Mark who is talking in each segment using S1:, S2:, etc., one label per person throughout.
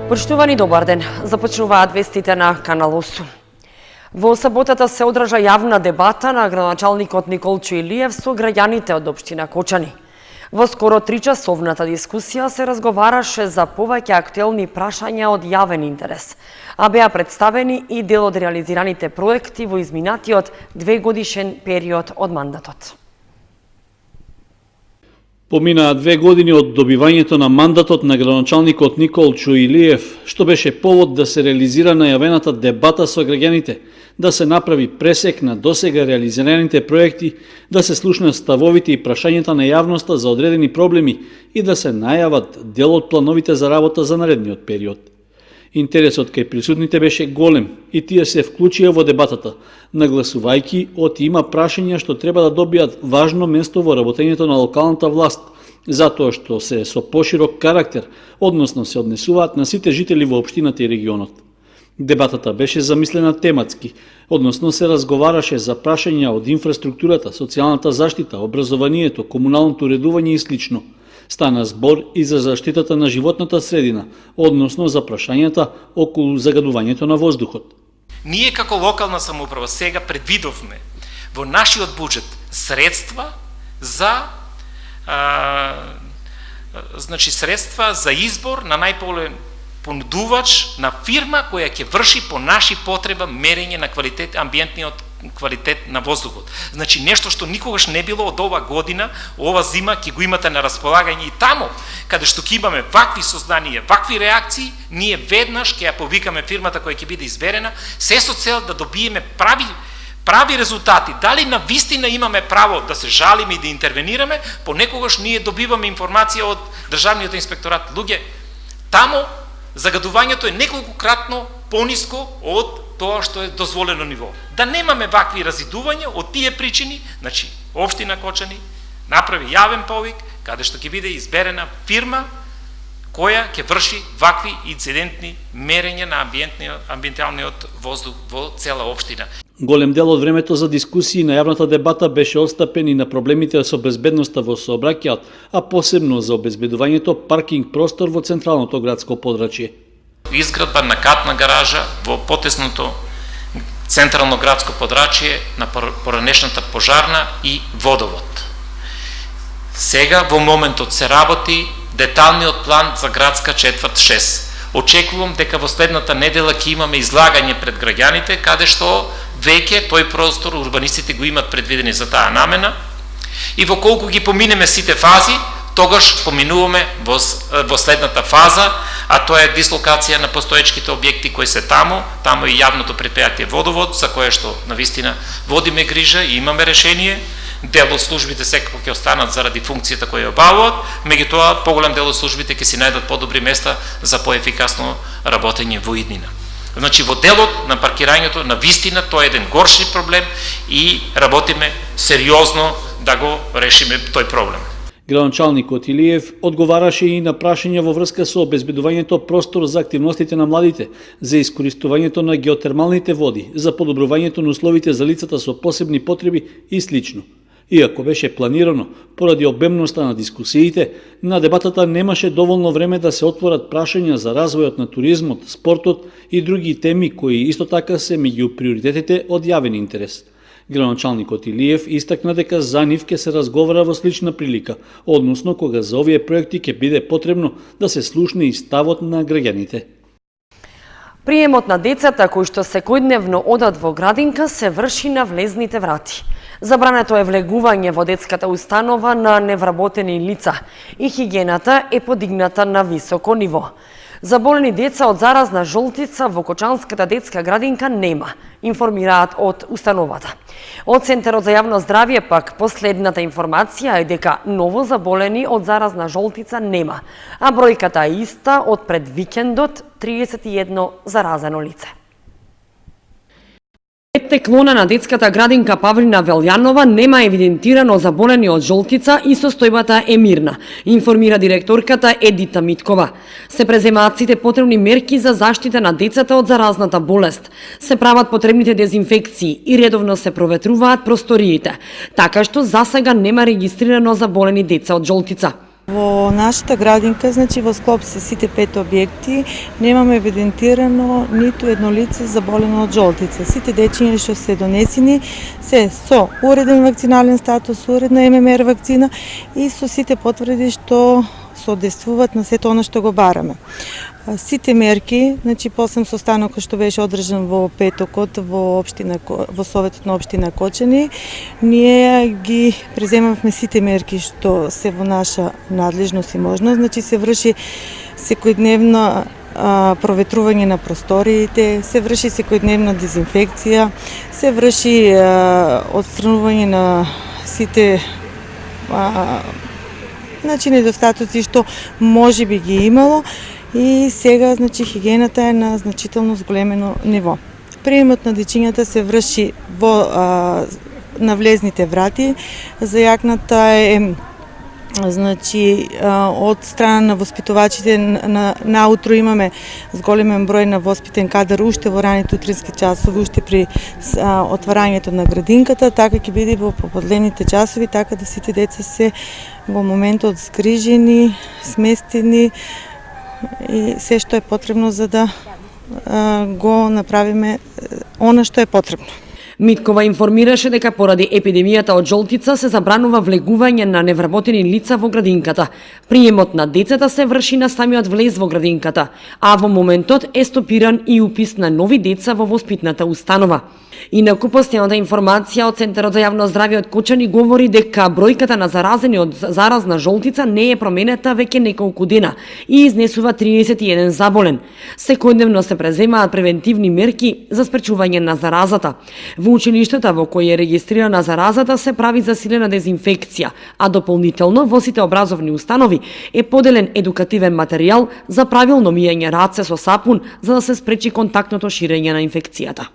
S1: Почитувани, добар ден. Започнуваат вестите на Канал 8. Во саботата се одржа јавна дебата на градоначалникот Николчо Илиев со граѓаните од општина Кочани. Во скоро 3-часовната дискусија се разговараше за повеќе актуелни прашања од јавен интерес, а беа представени и дел од реализираните проекти во изминатиот 2-годишен период од мандатот.
S2: Поминаа 2 години од добивањето на мандатот на градоначалникот Николчо Илиев, што беше повод да се реализира најавената дебата со граѓаните, да се направи пресек на досега реализираните проекти, да се слушнат ставовите и прашањата на јавноста за одредени проблеми и да се најават дел од плановите за работа за наредниот период. Интересот кај присутните беше голем и тие се вклучија во дебатата, нагласувајќи од има прашања што треба да добијат важно место во работењето на локалната власт, затоа што се со поширок карактер, односно се однесуваат на сите жители во општината и регионот. Дебатата беше замислена тематски, односно се разговараше за прашања од инфраструктурата, социјалната заштита, образованието, комуналното уредување и слично. Стана збор и за заштитата на животната средина, односно за прашањата околу загадувањето на воздухот.
S3: Ние како локална самоуправа сега предвидовме во нашиот буџет средства за средства за избор на најполен понудувач на фирма која ќе врши по наши потреба мерење на квалитет, амбиентниот квалитет на воздухот. Значи нешто што никогаш не било од ова година, ова зима ќе го имате на располагање и таму, каде што ќе имаме вакви сознанија, вакви реакции, ние веднаш ќе ја повикаме фирмата која ќе биде изберена, се со цел да добиеме прави резултати. Дали на вистина имаме право да се жалиме и да интервенираме, понекогаш ние добиваме информација од Државниот инспекторат. Луѓе, таму загадувањето е неколкократно пониско од тоа што е дозволено ниво. Да немаме вакви разидувања од тие причини, значи општина Кочани направи јавен повик каде што ќе биде изберена фирма која ќе врши вакви инцидентни мерења на амбиенталниот воздух во цела општина.
S2: Голем дел од времето за дискусии на јавната дебата беше остапен и на проблемите со безбедноста во сообраќајот, а посебно за обезбедувањето паркинг простор во централното градско подрачје.
S3: Изградба на катна гаража во потесното централно градско подрачје на поранешната пожарна и водовод. Сега во моментот се работи деталниот план за градска четврт 6. Очекувам дека во следната недела ќе имаме излагање пред граѓаните, каде што веќе тој простор урбанистите го имат предвидени за таа намена и во колку ги поминеме сите фази, тогаш поминуваме во следната фаза, а тоа е дислокација на постоечките објекти кои се таму и јавното предпријатие Водовод, за кое што навистина водиме грижа и имаме решение. Дел од службите секако ќе останат заради функцијата која ја обавуваат, меѓутоа поголем дел од службите ќе си најдат подобри места за поефикасно работење во иднина. Значи во делот на паркирањето на вистина тоа е еден горши проблем и работиме сериозно да го решиме тој проблем.
S2: Градоначалникот Илиев одговараше и на прашања во врска со обезбедувањето простор за активностите на младите, за искористувањето на геотермалните води, за подобрувањето на условите за лицата со посебни потреби и слично. Иако беше планирано, поради обемноста на дискусиите, на дебатата немаше доволно време да се отворат прашања за развојот на туризмот, спортот и други теми кои исто така се меѓу приоритетите од јавен интерес. Градоначалникот Илиев истакна дека за нив ќе се разговара во слична прилика, односно кога за овие проекти ќе биде потребно да се слушне и ставот на граѓаните.
S1: Приемот на децата кои што секојдневно одат во градинка се врши на влезните врати. Забрането е влегување во детската установа на невработени лица и хигиената е подигната на високо ниво. Заболени деца од заразна жолтица во Кочанската детска градинка нема, информираат од установата. Од Центарот за јавно здравје пак последната информација е дека ново заболени од заразна жолтица нема, а бројката е иста од пред викендот 31 заразено лице. Петте клона на детската градинка Павлина Велјанова нема евидентирано заболени од жолтица и состојбата е мирна, информира директорката Едита Миткова. Се преземаат сите потребни мерки за заштита на децата од заразната болест. Се прават потребните дезинфекции и редовно се проветруваат просториите, така што засега нема регистрирано заболени деца од жолтица.
S4: Во нашата градинка, значи во склоп се сите 5 објекти, немаме евидентирано ниту едно лице заболено од жолтица. Сите дечиња што се донесени се со уреден вакцинален статус, уредна ММР вакцина и со сите потврди што соодействуваат на сето она што го бараме. Сите мерки, значи посебно состанокот што беше одржан во петокот во Советот на општина Кочани, ние ги преземавме сите мерки што се во наша надлежност и можност, значи се врши секојдневно проветрување на просториите, се врши секојдневна дезинфекција, се врши отстранување на сите значи недостатоци што може би ги имало и сега значи хигиената е на значително зголемено ниво. Приемот на дечињата се врши на влезните врати. Зајакната е значи од страна на воспитувачите наутро имаме зголемен број на воспитен кадар уште во раните утрински часови, уште при отварањето на градинката, така ќе биде во поподневните часови, така да сите деца се во моментот згрижени, сместени и се што е потребно за да го направиме она што е потребно.
S1: Миткова информираше дека поради епидемијата од жолтица се забранува влегување на невработени лица во градинката. Приемот на децата се врши на самиот влез во градинката, а во моментот е стопиран и упис на нови деца во воспитната установа. Инаку последната информација од Центарот за јавно здравје од Кочани говори дека бројката на заразени од заразна жолтица не е променета веќе неколку дена и изнесува 31 заболен. Секојдневно се преземаат превентивни мерки за спречување на заразата. Во училиштата во кои е регистрирана заразата се прави засилена дезинфекција, а дополнително во сите образовни установи е поделен едукативен материјал за правилно мијање раце со сапун за да се спречи контактното ширење на инфекцијата.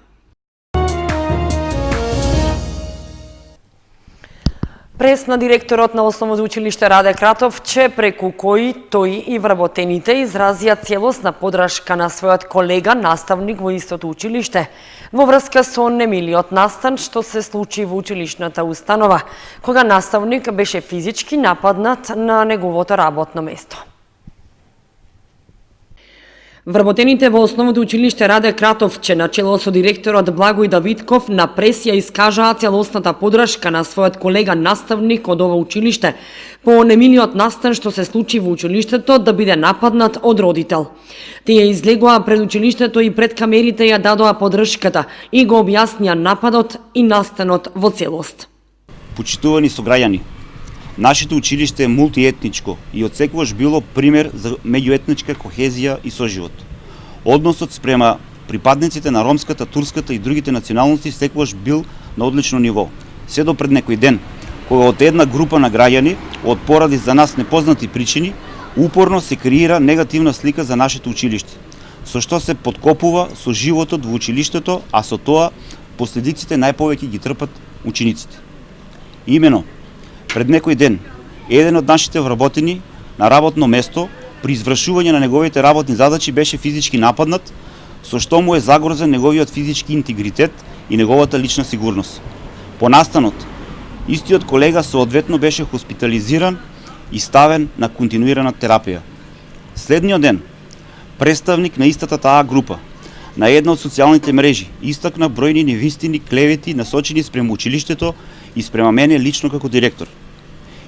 S1: Пресна директорот на Основното училиште Раде Кратовче, преку кој тој и вработените изразија целосна подршка на својот колега наставник во истото училиште во врска со немилиот настан што се случи во училишната установа, кога наставник беше физички нападнат на неговото работно место. Вработените во Основното училиште Раде Кратовче на чело со директорот Благој Давидков на пресија искажаа целосната подршка на својот колега наставник од ова училиште по немилиот настан што се случи во училиштето да биде нападнат од родител. Тие излегоа пред училиштето и пред камерите ја дадоа подршката и го објаснија нападот и настанот во целост.
S5: Почитувани сограѓани, нашето училиште е мултиетничко и одсекогаш било пример за меѓуетничка кохезија и соживот. Односот спрема припадниците на ромската, турската и другите националности секогаш бил на одлично ниво. Се до пред некој ден, кога од една група на граѓани, од поради за нас непознати причини, упорно се креира негативна слика за нашето училиште, со што се подкопува со животот во училиштето, а со тоа последиците најповеќе ги трпат учениците. Имено, пред некој ден, еден од нашите вработени на работно место при извршување на неговите работни задачи беше физички нападнат, со што му е загрозен неговиот физички интегритет и неговата лична сигурност. По настанот, истиот колега соодветно беше хоспитализиран и ставен на континуирана терапија. Следниот ден, представник на истата таа група на една од социјалните мрежи истакна бројни невистини, клевети насочени спрема училиштето и спрема мене лично како директор.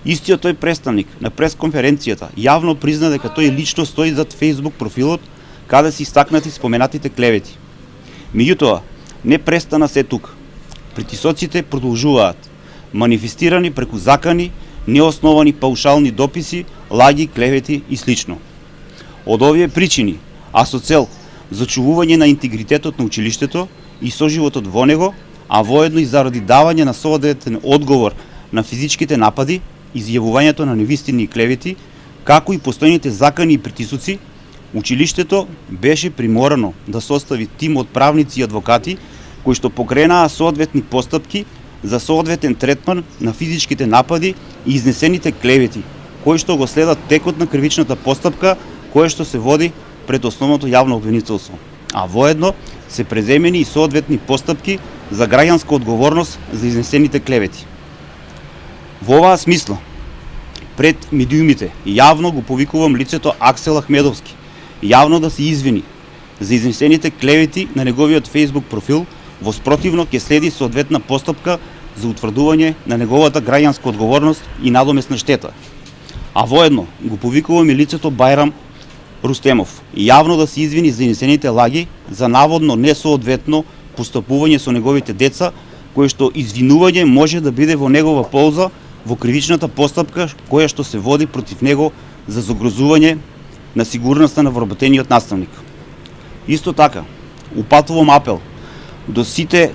S5: Истиот тој представник на пресконференцијата јавно призна дека тој лично стои зад Facebook профилот каде се истакнати споменатите клевети. Меѓутоа, не престана се тук. Притисоците продолжуваат, манифестирани преку закани, неосновани паушални дописи, лаги, клевети и слично. Од овие причини, а со цел зачувување на интегритетот на училиштето и соживотот во него, а воедно и заради давање на соодветен одговор на физичките напади, изјавувањето на невистини и клевети, како и постојните закани и притисоци, училиштето беше приморано да состави тим од правници и адвокати кои што покренаа соодветни постапки за соодветен третман на физичките напади и изнесените клевети, кои што го следат текот на кривичната постапка која што се води пред Основното јавно обвинителство, а воедно се преземени и соодветни постапки за граѓанска одговорност за изнесените клевети. Во оваа смисла, пред медиумите. Јавно го повикувам лицето Аксел Ахмедовски јавно да се извини за изнесените клевети на неговиот Facebook профил, во спротивно ќе следи соодветна постапка за утврдување на неговата граѓанска одговорност и надомесна штета. А воедно го повикувам и лицето Бајрам Рустемов јавно да се извини за изнесените лаги за наводно несоодветно постапување со неговите деца, кое што извинување може да биде во негова полза во кривичната постапка која што се води против него за загрозување на сигурноста на вработениот наставник. Исто така, упатувам апел до сите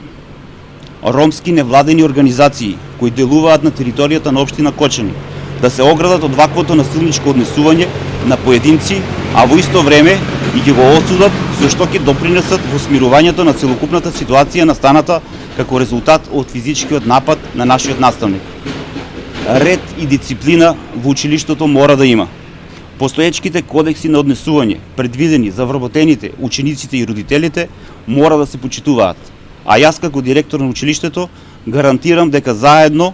S5: ромски невладени организации кои делуваат на територијата на општина Кочани да се оградат од ваквото насилничко однесување на поединци, а во исто време и ќе го осудат со што ќе допринесат во смирувањето на целокупната ситуација настаната како резултат од физичкиот напад на нашиот наставник. Ред и дисциплина во училиштето мора да има. Постоечките кодекси на однесување, предвидени за вработените, учениците и родителите, мора да се почитуваат. А јас како директор на училиштето гарантирам дека заедно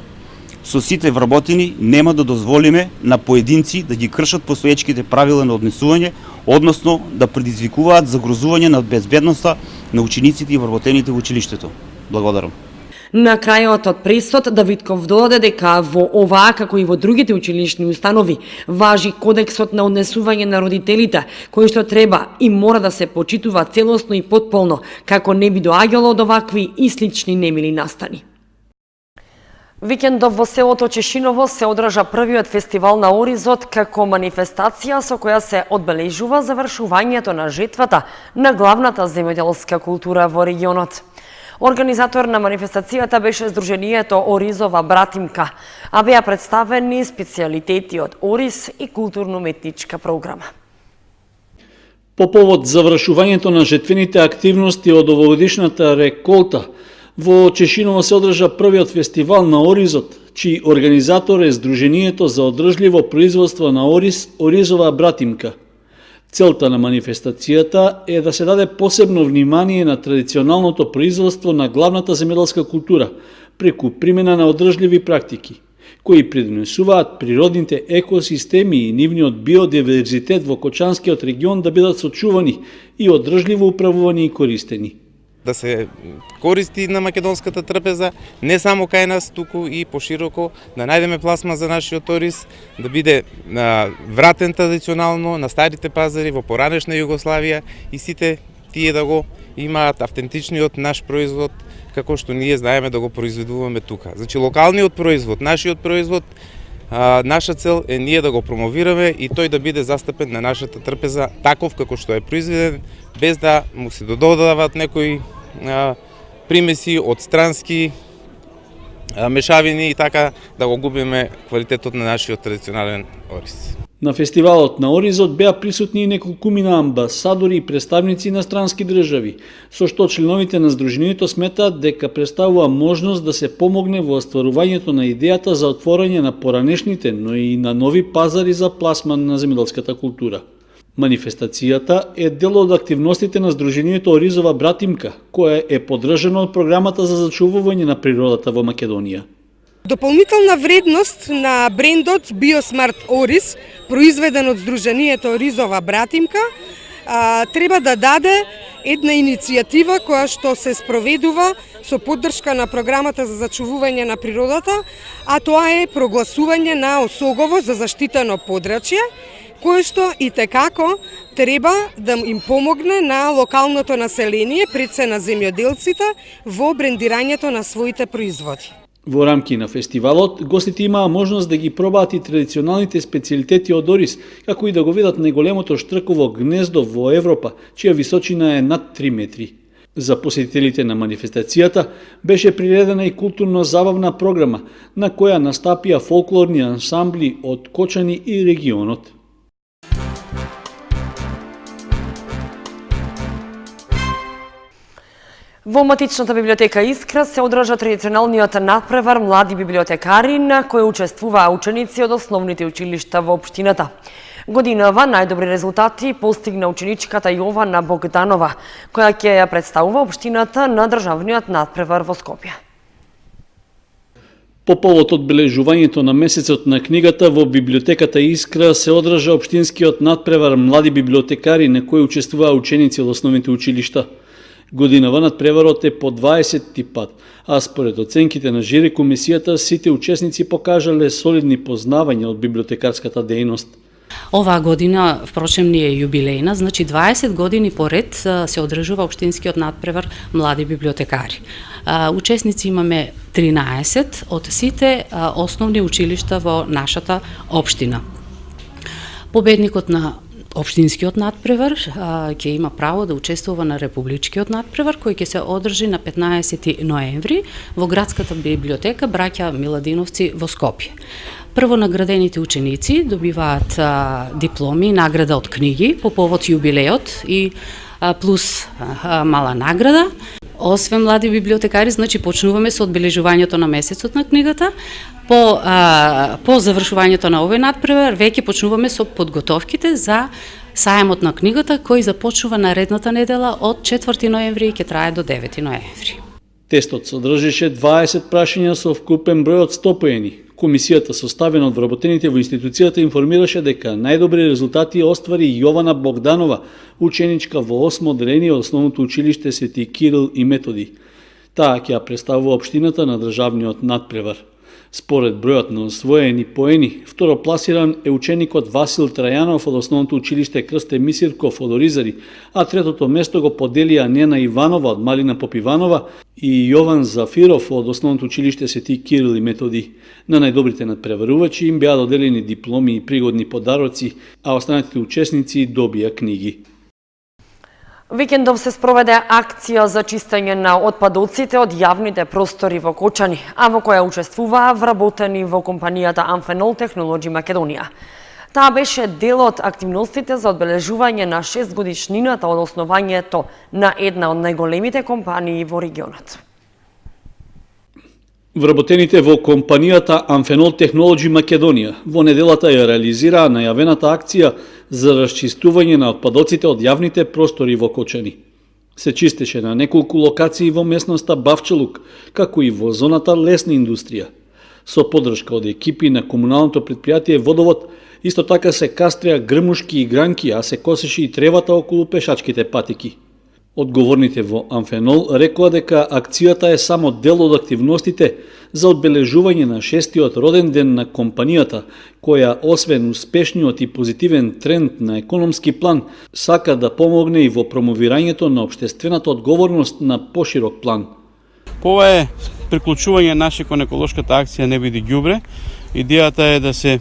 S5: со сите вработени нема да дозволиме на поединци да ги кршат постоечките правила на однесување, односно да предизвикуваат загрозување на безбедноста на учениците и вработените во училиштето. Благодарам.
S1: На крајот од пресот, Давидков додаде дека во оваа, како и во другите училишни установи, важи кодексот на однесување на родителите, кој што треба и мора да се почитува целосно и потполно, како не би доаѓало до вакви и слични немили настани. Викендов во селото Чешиново се одржа првиот фестивал на Оризот како манифестација со која се одбележува завршувањето на жетвата на главната земјоделска култура во регионот. Организатор на манифестацијата беше Сдруженијето Оризова братимка, а беа представени специјалитети од Ориз и културно-уметничка програма.
S2: По повод завршувањето на жетвените активности од овогодишната реколта, во Чешиново се одржа првиот фестивал на Оризот, чиј организатор е Сдруженијето за одржливо производство на Ориз, Оризова братимка. Целта на манифестацијата е да се даде посебно внимание на традиционалното производство на главната земјоделска култура преку примена на одржливи практики, кои придонесуваат природните екосистеми и нивниот биодиверзитет во Кочанскиот регион да бидат сочувани и одржливо управувани и користени.
S6: Да се користи на македонската трпеза, не само кај нас, туку и пошироко, да најдеме пласма за нашиот ориз, да биде вратен традиционално на старите пазари во поранешна Југославија и сите тие да го имаат автентичниот наш производ, како што ние знаеме да го произведуваме тука. Значи, локалниот производ, нашиот производ, наша цел е ние да го промовираме и тој да биде застапен на нашата трпеза таков како што е произведен, без да му се додаваат некои примеси од странски мешавини и така да го губиме квалитетот на нашиот традиционален ориз.
S2: На фестивалот на Оризот беа присутни и неколкумина амбасадори и представници на странски држави, со што членовите на Сдруженијето сметаат дека представува можност да се помогне во остварувањето на идејата за отворање на поранешните, но и на нови пазари за пласман на земјоделската култура. Манифестацијата е дел од активностите на Сдруженијето Оризова братимка, која е поддржана од програмата за зачувување на природата во Македонија.
S7: Дополнителна вредност на брендот Биосмарт Ориз, произведен од Сдруженијето Оризова братимка, треба да даде една иницијатива која што се спроведува со поддршка на програмата за зачувување на природата, а тоа е прогласување на Осогово за заштитено подрачје, кое што и текако треба да им помогне на локалното население, пред се на земјоделците, во брендирањето на своите производи.
S2: Во рамки на фестивалот, гостите имаа можност да ги пробаат и традиционалните специјалитети од Ориз, како и да го видат најголемото штрково гнездо во Европа, чија височина е над 3 метри. За посетителите на манифестацијата беше приредена и културно-забавна програма, на која настапија фолклорни ансамбли од Кочани и регионот.
S1: Во матичната библиотека Искра се одржа традиционалниот надпревар млади библиотекари на кој учествуваа ученици од основните училишта во општината. Годинава најдобри резултати постигна ученичката Јована Богданова, која ќе ја представува општината на државниот надпревар во Скопје.
S2: По повод одбележувањето на месецот на книгата во библиотеката Искра се одржа општинскиот надпревар млади библиотекари на кој учествуваа ученици од основните училишта. Годинава надпреварот е по 20 пат, а според оценките на жири комисијата сите учесници покажале солидни познавања од библиотекарската дејност.
S8: Оваа година, впрочем, не е јубилејна, значи 20 години поред се одржува општинскиот надпревар млади библиотекари. Учесници имаме 13 од сите основни училишта во нашата општина. Победникот на општинскиот надпревар ќе има право да учествува на републичкиот надпревар кој ќе се одржи на 15 ноември во градската библиотека Браќа Миладиновци во Скопје. Прво наградените ученици добиваат дипломи и награда од книги по повод јубилеот и плюс мала награда. Освен млади библиотекари, значи почнуваме со одбележувањето на месецот на книгата. По завршувањето на овој надпревар веќе почнуваме со подготовките за сајмот на книгата кој започнува наредната недела од 4 ноември и ќе трае до 9 ноември.
S2: Тестот содржеше 20 прашања со вкупен број од 100 поени. Комисијата составена од вработените во институцијата информираше дека најдобри резултати оствари Јована Богданова, ученичка во 8 одделение од основното училиште Свети Кирил и Методи. Таа ќе ја представува општината на државниот надпревар. Според бројот на освоени поени, второпласиран е ученикот Васил Трајанов од основното училиште Крсте Мисирков од Оризари, а третото место го поделија Нена Иванова од Малина Попиванова и Јован Зафиров од основното училиште Свети Кирил и Методи. На најдобрите надпреварувачи им беа доделени дипломи и пригодни подароци, а останатите учесници добија книги.
S1: Викендов се спроведе акција за чистење на отпадоците од јавните простори во Кочани, а во која учествуваа вработени во компанијата Amphenol Technology Македонија. Таа беше дел од активностите за одбележување на 6 годишнината од основањето на една од најголемите компании во регионот.
S2: Вработените во компанијата Amphenol Technology Македонија во неделата ја реализираа најавената акција за расчистување на отпадоците од јавните простори во Кочани. Се чистеше на неколку локации во местноста Бавчелук, како и во зоната лесна индустрија. Со поддршка од екипи на комуналното предпријатие Водовод, исто така се кастреа грмушки и гранки, а се косеше и тревата околу пешачките патеки. Одговорните во Amphenol рекоа дека акцијата е само дел од активностите за одбележување на 6-тиот роден ден на компанијата, која освен успешниот и позитивен тренд на економски план, сака да помогне и во промовирањето на општествената одговорност на поширок план.
S9: Ова е приклучување наше кон еколошката акција Не биди ѓубре. Идејата е да се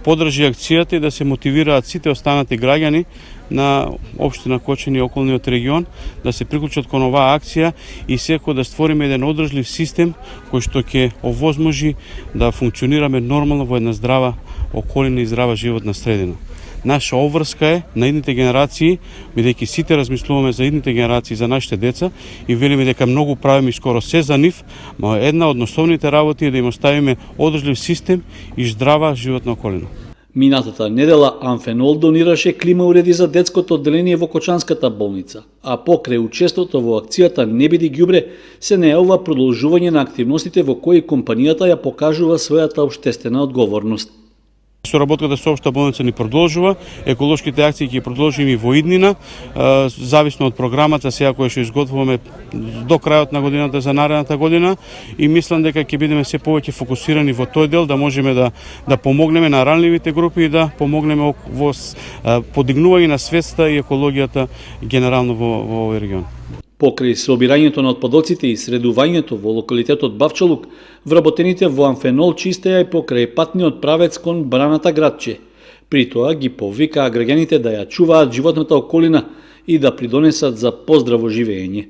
S9: поддржи акцијата и да се мотивираат сите останати граѓани на општина Кочани и околниот регион да се приклучат кон оваа акција и секој да створиме еден одржлив систем кој што ќе овозможи да функционираме нормално во една здрава околина и здрава животна средина. Наша обврска е на идните генерации, бидејќи сите размислуваме за идните генерации, за нашите деца и велиме дека многу правиме скоро се за нив, но една од основните работи е да им оставиме одржлив систем и здрава животна околина.
S2: Минатата недела Amphenol донираше клима уреди за детското одделение во Кочанската болница, а покрај учеството во акцијата Не биди ѓубре се најавува продолжување на активностите во кои компанијата ја покажува својата општествена одговорност.
S9: Соработката со Општа болница ни продолжува, еколошките акции ќе продолжиме и во иднина, зависно од програмата сега која што изготвуваме до крајот на годината за наредната година и мислам дека ќе бидеме се повеќе фокусирани во тој дел да можеме да помогнеме на ранливите групи и да помогнеме во подигнување на свеста и екологијата генерално во овој регион.
S2: Покрај собирањето на отпадоците и средувањето во локалитетот Бавчелук, вработените во Amphenol чистеја и покрај патниот правец кон Браната градче. При тоа ги повикаа граѓаните да ја чуваат животната околина и да придонесат за поздраво живење.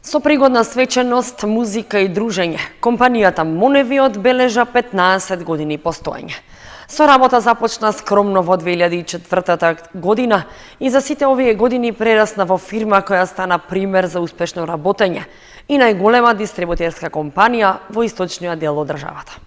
S1: Со пригодна свеченост, музика и дружење, компанијата Моневи одбележа 15 години постоење. Со работа започна скромно во 2004 година и за сите овие години прерасна во фирма која стана пример за успешно работење и најголема дистрибутерска компанија во источниот дел од државата.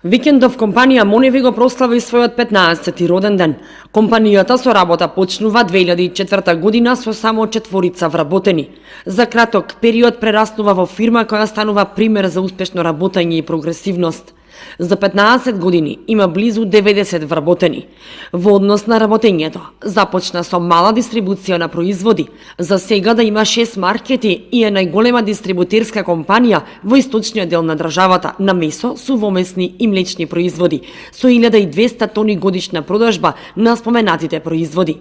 S1: Викендов компанија Моневи го прослави својот 15-ти роден ден. Компанијата со работа почнува 2004 година со само 4 вработени. За краток период прераснува во фирма која станува пример за успешно работење и прогресивност. За 15 години има близу 90 вработени. Во однос на работењето, започна со мала дистрибуција на производи. За сега да има 6 маркети и е најголема дистрибутерска компанија во источниот дел на државата на месо, сувомесни и млечни производи, со 1200 тони годишна продажба на споменатите производи.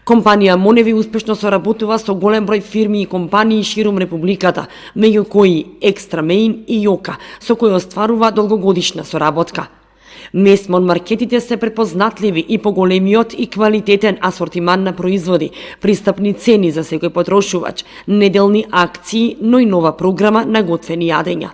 S1: Компанија Моневи успешно соработува со голем број фирми и компании ширум републиката, меѓу кои Екстрамейн и Јока, со кои остварува долгогодишна соработка. Месмон маркетите се препознатливи и по големиот и квалитетен асортиман на производи, пристапни цени за секој потрошувач, неделни акции, но и нова програма на готвени јадења.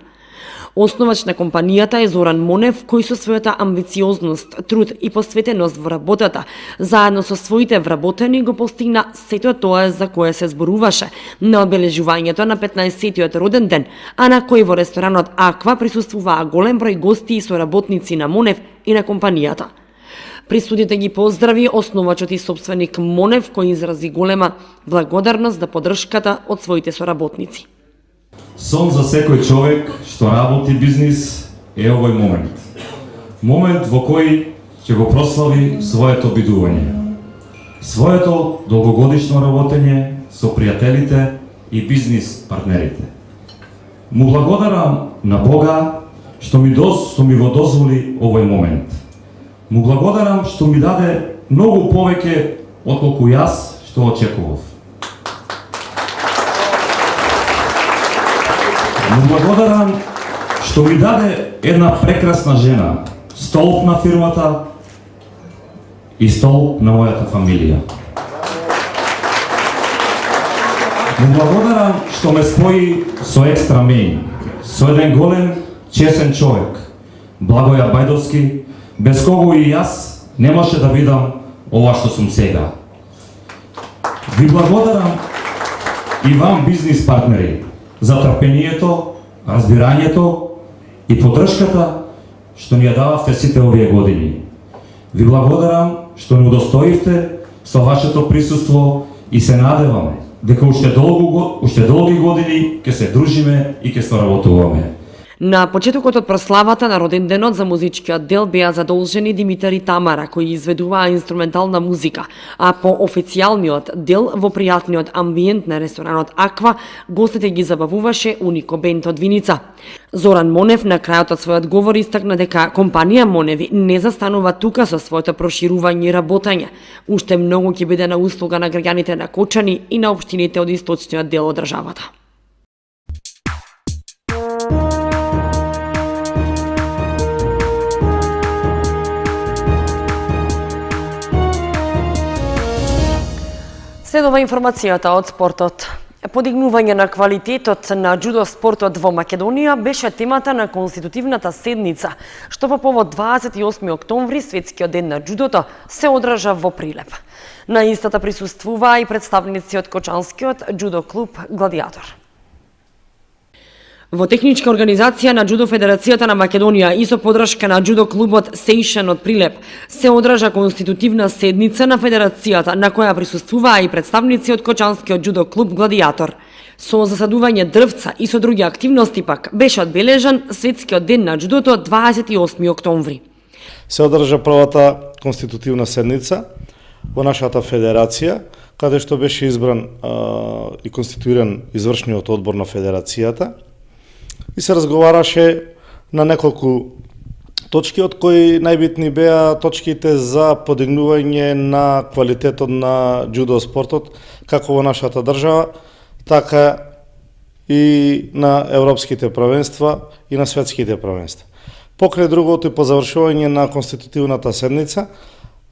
S1: Основач на компанијата е Зоран Монев, кој со својата амбициозност, труд и посветеност во работата, заедно со своите вработени го постигна сето тоа за кое се зборуваше на обележувањето на 15-тиот роден ден, а на кој во ресторанот Аква присуствуваа голем број гости и соработници на Монев и на компанијата. Присудите ги поздрави основачот и собственик Монев, кој изрази голема благодарност за поддршката од своите соработници.
S10: Сон за секој човек што работи бизнис е овој момент. Момент во кој ќе го прослави своето бидување. Своето долгогодишно работење со пријателите и бизнис партнерите. Му благодарам на Бога што ми го дозволи овој момент. Му благодарам што ми даде многу повеќе отколку јас што очекував. Му благодарам што ми даде една прекрасна жена, столб на фирмата и столб на мојата фамилија. Му благодарам што ме спои со Екстрамейн, со еден голем, чесен човек, Благоја Бајдовски, без кого и јас не може да бидам ова што сум сега. Ви благодарам и вам, бизнис партнери, за трпението, разбирањето и поддршката што ни ја дававте сите овие години. Ви благодарам што ни удостоивте со вашето присуство и се надевам дека уште долги години ќе се дружиме и ќе соработуваме.
S1: На почетокот од прославата на роден денот за музичкиот дел беа задолжени Димитар и Тамара, кои изведуваа инструментална музика, а по официјалниот дел во пријатниот амбиент на ресторанот Аква, гостите ги забавуваше Унико бенд од Виница. Зоран Монев на крајот од својот говор истакна дека компанија Моневи не застанува тука со своето проширување и работење. Уште многу ќе биде на услуга на граѓаните на Кочани и на општините од источниот дел од државата. Следува информацијата од спортот. Подигнување на квалитетот на џудо спортот во Македонија беше темата на конститутивната седница, што по повод 28 октомври, светскиот ден на џудото, се одржа во Прилеп. На истата присуствуваа и представници од Кочанскиот џудо клуб Гладиатор. Во техничка организација на Џудо Федерацијата на Македонија и со поддршка на џудо клубот Сейшен од Прилеп се одржа конститутивна седница на Федерацијата на која присуствуваа и представници од Кочанскиот џудо клуб Гладиатор. Со засадување дрвца и со други активности пак беше одбележан светскиот ден на џудото 28 октомври.
S11: Се одржа првата конститутивна седница во нашата федерација, каде што беше избран и конституиран извршниот одбор на федерацијата. И се разговараше на неколку точки, од кои најбитни беа точките за подигнување на квалитетот на џудо спортот, како во нашата држава, така и на европските првенства и на светските првенства. Покрај другото и по завршување на конститутивната седница,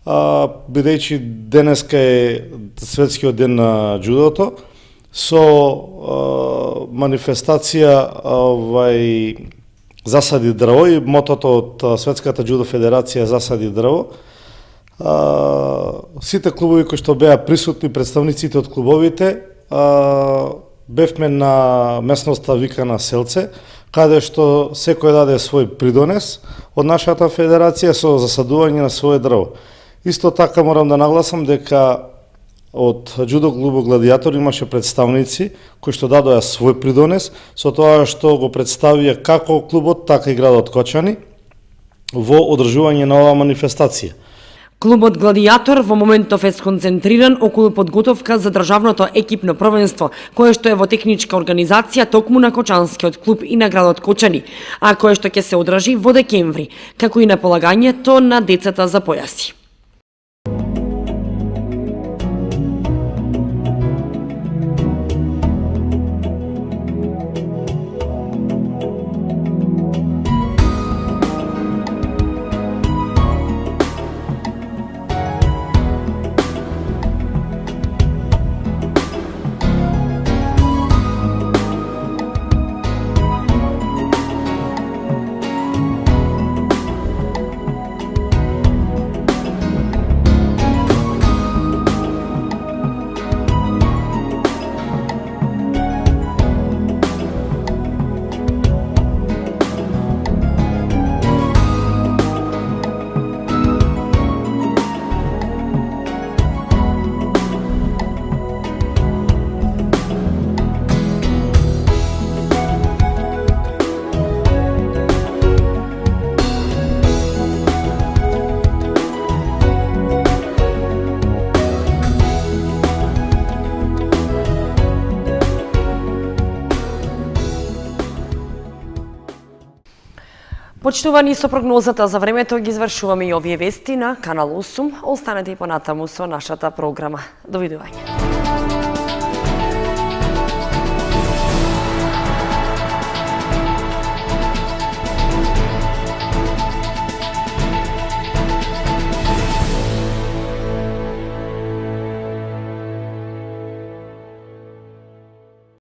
S11: бидејќи денеска е светскиот ден на џудото, со манифестација Засади дрво и мотото од Светската џудо федерација Засади дрво. Сите клубови кои што беа присутни, представниците од клубовите, бевме на местноста викана Селце, каде што секој даде свој придонес од нашата федерација со засадување на свое дрво. Исто така морам да нагласам дека од Джудо клубот Гладиатор имаше представници кои што дадоа свој придонес со тоа што го представија како клубот, така и градот Кочани во одржување на оваа манифестација.
S1: Клубот Гладиатор во моментов е сконцентриран околу подготовка за државното екипно првенство, кое што е во техничка организација токму на Кочанскиот клуб и на градот Кочани, а кое што ќе се одржи во декември, како и на полагањето на децата за појаси. Почитувани, со прогнозата за времето ги извршуваме и овие вести на Канал 8. Останете и понатаму со нашата програма. Довидување.